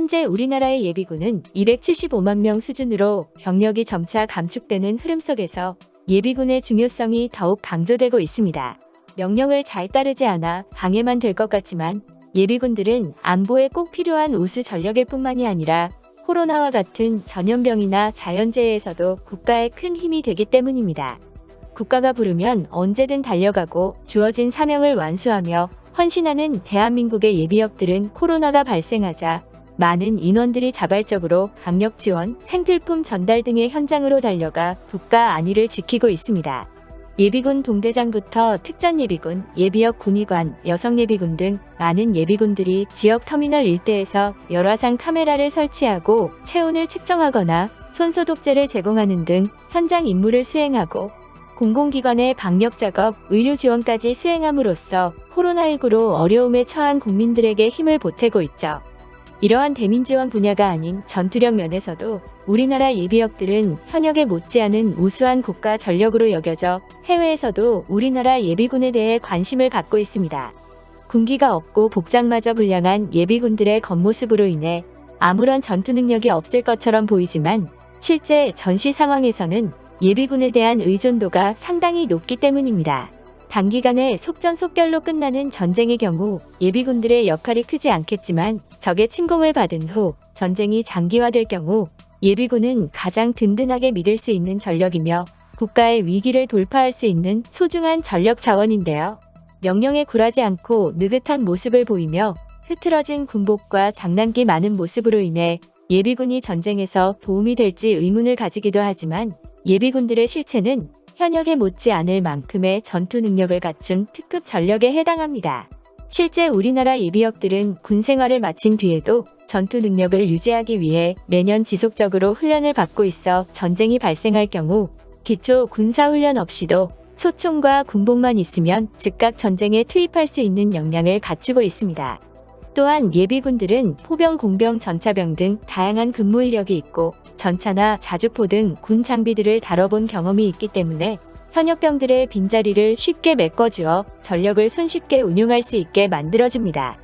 현재 우리나라의 예비군은 275만 명 수준으로 병력이 점차 감축되는 흐름 속에서 예비군의 중요성이 더욱 강조되고 있습니다. 명령을 잘 따르지 않아 방해만 될 것 같지만 예비군들은 안보에 꼭 필요한 우수 전력일 뿐만이 아니라 코로나와 같은 전염병이나 자연재해에서도 국가에 큰 힘이 되기 때문입니다. 국가가 부르면 언제든 달려가고 주어진 사명을 완수하며 헌신하는 대한민국의 예비역들은 코로나가 발생하자 많은 인원들이 자발적으로 방역 지원, 생필품 전달 등의 현장으로 달려가 국가 안위를 지키고 있습니다. 예비군 동대장부터 특전예비군, 예비역 군의관, 여성예비군 등 많은 예비군들이 지역 터미널 일대에서 열화상 카메라를 설치하고 체온을 측정하거나 손소독제를 제공하는 등 현장 임무를 수행하고 공공기관의 방역 작업, 의료 지원까지 수행함으로써 코로나19로 어려움에 처한 국민들에게 힘을 보태고 있죠. 이러한 대민지원 분야가 아닌 전투력 면에서도 우리나라 예비역들은 현역에 못지않은 우수한 국가 전력으로 여겨져 해외에서도 우리나라 예비군에 대해 관심을 갖고 있습니다. 군기가 없고 복장마저 불량한 예비군들의 겉모습으로 인해 아무런 전투 능력이 없을 것처럼 보이지만 실제 전시 상황에서는 예비군에 대한 의존도가 상당히 높기 때문입니다. 단기간에 속전속결로 끝나는 전쟁의 경우 예비군들의 역할이 크지 않겠지만 적의 침공을 받은 후 전쟁이 장기화될 경우 예비군은 가장 든든하게 믿을 수 있는 전력이며 국가의 위기를 돌파할 수 있는 소중한 전력 자원인데요. 명령에 굴하지 않고 느긋한 모습을 보이며 흐트러진 군복과 장난기 많은 모습으로 인해 예비군이 전쟁에서 도움이 될지 의문을 가지기도 하지만 예비군들의 실체는 현역에 못지않을 만큼의 전투 능력을 갖춘 특급 전력에 해당합니다. 실제 우리나라 예비역들은 군 생활을 마친 뒤에도 전투 능력을 유지하기 위해 매년 지속적으로 훈련을 받고 있어 전쟁이 발생할 경우 기초 군사훈련 없이도 소총과 군복만 있으면 즉각 전쟁에 투입할 수 있는 역량을 갖추고 있습니다. 또한 예비군들은 포병, 공병, 전차병 등 다양한 근무 이력이 있고 전차나 자주포 등 군 장비들을 다뤄본 경험이 있기 때문에 현역병들의 빈자리를 쉽게 메꿔주어 전력을 손쉽게 운용할 수 있게 만들어줍니다.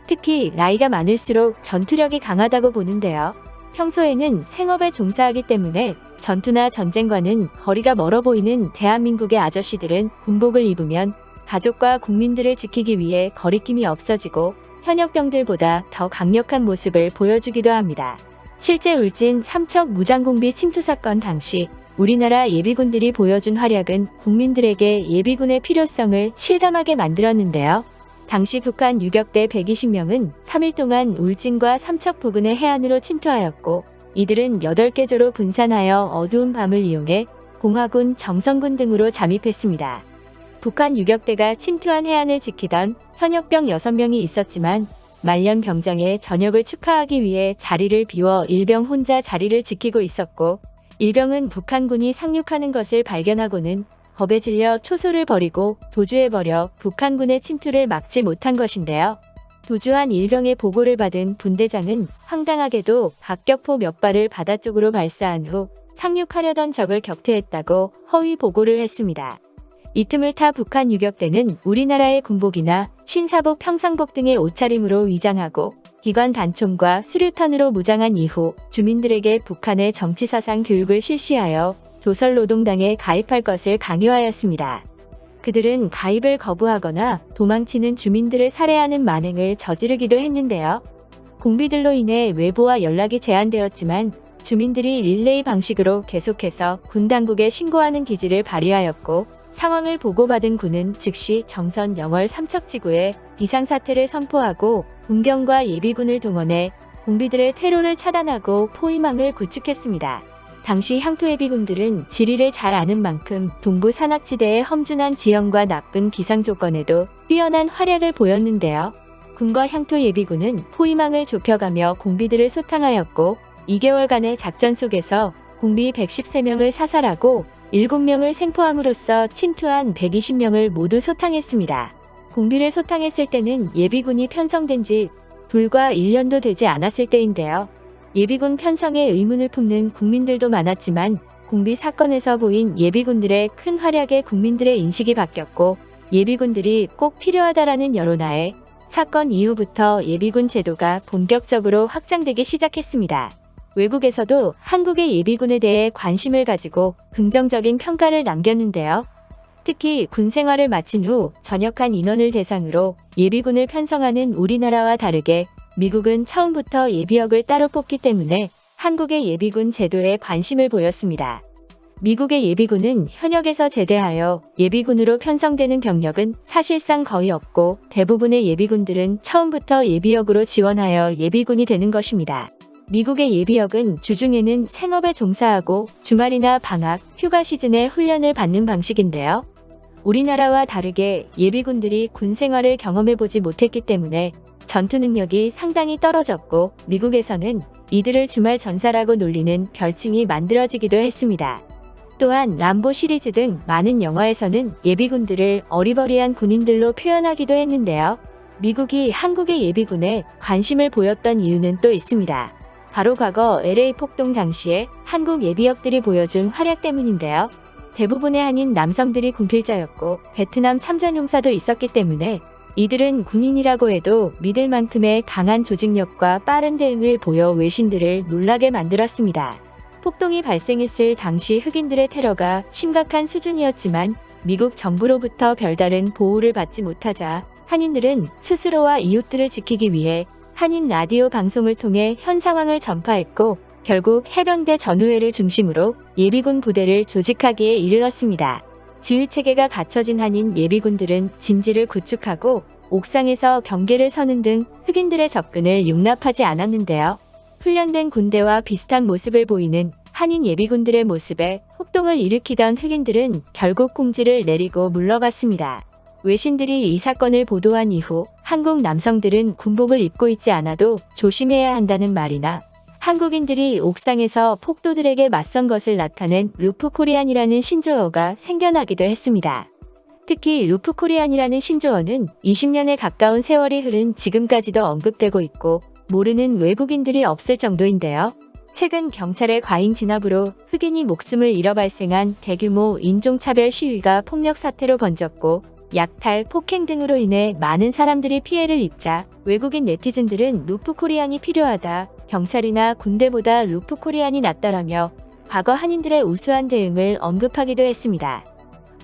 특히 나이가 많을수록 전투력이 강하다고 보는데요. 평소에는 생업에 종사하기 때문에 전투나 전쟁과는 거리가 멀어 보이는 대한민국의 아저씨들은 군복을 입으면 가족과 국민들을 지키기 위해 거리낌이 없어지고 현역병들보다 더 강력한 모습을 보여주기도 합니다. 실제 울진 삼척 무장공비 침투 사건 당시 우리나라 예비군들이 보여준 활약은 국민들에게 예비군의 필요성을 실감하게 만들었는데요. 당시 북한 유격대 120명은 3일 동안 울진과 삼척 부근의 해안으로 침투하였고 이들은 8개 조로 분산하여 어두운 밤을 이용해 공화군, 정선군 등으로 잠입했습니다. 북한 유격대가 침투한 해안을 지키던 현역병 6명이 있었지만 말년 병장의 전역을 축하하기 위해 자리를 비워 일병 혼자 자리를 지키고 있었고 일병은 북한군이 상륙하는 것을 발견하고는 겁에 질려 초소를 버리고 도주해버려 북한군의 침투를 막지 못한 것인데요. 도주한 일병의 보고를 받은 분대장은 황당하게도 박격포 몇 발을 바다 쪽으로 발사한 후 상륙하려던 적을 격퇴했다고 허위 보고를 했습니다. 이 틈을 타 북한 유격대는 우리나라의 군복이나 신사복, 평상복 등의 옷차림으로 위장하고 기관 단총과 수류탄으로 무장한 이후 주민들에게 북한의 정치사상 교육을 실시하여 조선노동당에 가입할 것을 강요하였습니다. 그들은 가입을 거부하거나 도망치는 주민들을 살해하는 만행을 저지르기도 했는데요. 공비들로 인해 외부와 연락이 제한되었지만 주민들이 릴레이 방식으로 계속해서 군 당국에 신고하는 기지를 발휘하였고 상황을 보고받은 군은 즉시 정선 영월 삼척지구에 비상사태를 선포하고 군병과 예비군을 동원해 공비들의 퇴로를 차단하고 포위망을 구축했습니다. 당시 향토예비군들은 지리를 잘 아는 만큼 동부 산악지대의 험준한 지형과 나쁜 기상 조건에도 뛰어난 활약을 보였는데요. 군과 향토예비군은 포위망을 좁혀가며 공비들을 소탕하였고 2개월간의 작전 속에서 공비 113명을 사살하고 7명을 생포함으로써 침투한 120명을 모두 소탕했습니다. 공비를 소탕했을 때는 예비군이 편성된 지 불과 1년도 되지 않았을 때인데요. 예비군 편성에 의문을 품는 국민들도 많았지만 공비 사건에서 보인 예비군들의 큰 활약에 국민들의 인식이 바뀌었고 예비군들이 꼭 필요하다라는 여론하에 사건 이후부터 예비군 제도가 본격적으로 확장되기 시작했습니다. 외국에서도 한국의 예비군에 대해 관심을 가지고 긍정적인 평가를 남겼는데요. 특히 군 생활을 마친 후 전역한 인원을 대상으로 예비군을 편성하는 우리나라와 다르게 미국은 처음부터 예비역을 따로 뽑기 때문에 한국의 예비군 제도에 관심을 보였습니다. 미국의 예비군은 현역에서 제대하여 예비군으로 편성되는 병력은 사실상 거의 없고 대부분의 예비군들은 처음부터 예비역으로 지원하여 예비군이 되는 것입니다. 미국의 예비역은 주중에는 생업에 종사하고 주말이나 방학, 휴가 시즌에 훈련을 받는 방식인데요. 우리나라와 다르게 예비군들이 군 생활을 경험해보지 못했기 때문에 전투 능력이 상당히 떨어졌고 미국에서는 이들을 주말 전사라고 놀리는 별칭이 만들어지기도 했습니다. 또한 람보 시리즈 등 많은 영화에서는 예비군들을 어리버리한 군인들로 표현하기도 했는데요. 미국이 한국의 예비군에 관심을 보였던 이유는 또 있습니다. 바로 과거 LA 폭동 당시에 한국 예비역들이 보여준 활약 때문인데요. 대부분의 한인 남성들이 군필자였고 베트남 참전 용사도 있었기 때문에 이들은 군인이라고 해도 믿을 만큼의 강한 조직력과 빠른 대응을 보여 외신들을 놀라게 만들었습니다. 폭동이 발생했을 당시 흑인들의 테러가 심각한 수준이었지만 미국 정부로부터 별다른 보호를 받지 못하자 한인들은 스스로와 이웃들을 지키기 위해 한인 라디오 방송을 통해 현 상황을 전파했고 결국 해병대 전우회를 중심으로 예비군 부대를 조직하기에 이르렀습니다. 지휘체계가 갖춰진 한인 예비군들은 진지를 구축하고 옥상에서 경계를 서는 등 흑인들의 접근을 용납하지 않았는데요. 훈련된 군대와 비슷한 모습을 보이는 한인 예비군들의 모습에 폭동을 일으키던 흑인들은 결국 공지를 내리고 물러갔습니다. 외신들이 이 사건을 보도한 이후 한국 남성들은 군복을 입고 있지 않아도 조심해야 한다는 말이나 한국인들이 옥상에서 폭도들에게 맞선 것을 나타낸 루프코리안이라는 신조어가 생겨나기도 했습니다. 특히 루프코리안이라는 신조어는 20년에 가까운 세월이 흐른 지금까지도 언급되고 있고 모르는 외국인들이 없을 정도인데요. 최근 경찰의 과잉 진압으로 흑인이 목숨을 잃어 발생한 대규모 인종차별 시위가 폭력 사태로 번졌고 약탈, 폭행 등으로 인해 많은 사람들이 피해를 입자 외국인 네티즌들은 루프코리안이 필요하다, 경찰이나 군대보다 루프코리안이 낫다라며 과거 한인들의 우수한 대응을 언급하기도 했습니다.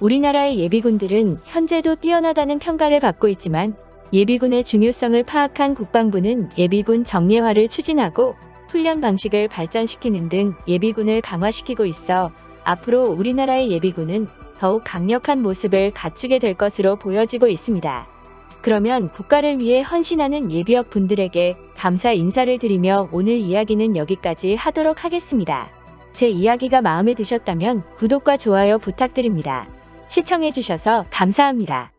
우리나라의 예비군들은 현재도 뛰어나다는 평가를 받고 있지만 예비군의 중요성을 파악한 국방부는 예비군 정예화를 추진하고 훈련 방식을 발전시키는 등 예비군을 강화시키고 있어 앞으로 우리나라의 예비군은 더욱 강력한 모습을 갖추게 될 것으로 보여지고 있습니다. 그러면 국가를 위해 헌신하는 예비역 분들에게 감사 인사를 드리며 오늘 이야기는 여기까지 하도록 하겠습니다. 제 이야기가 마음에 드셨다면 구독과 좋아요 부탁드립니다. 시청해주셔서 감사합니다.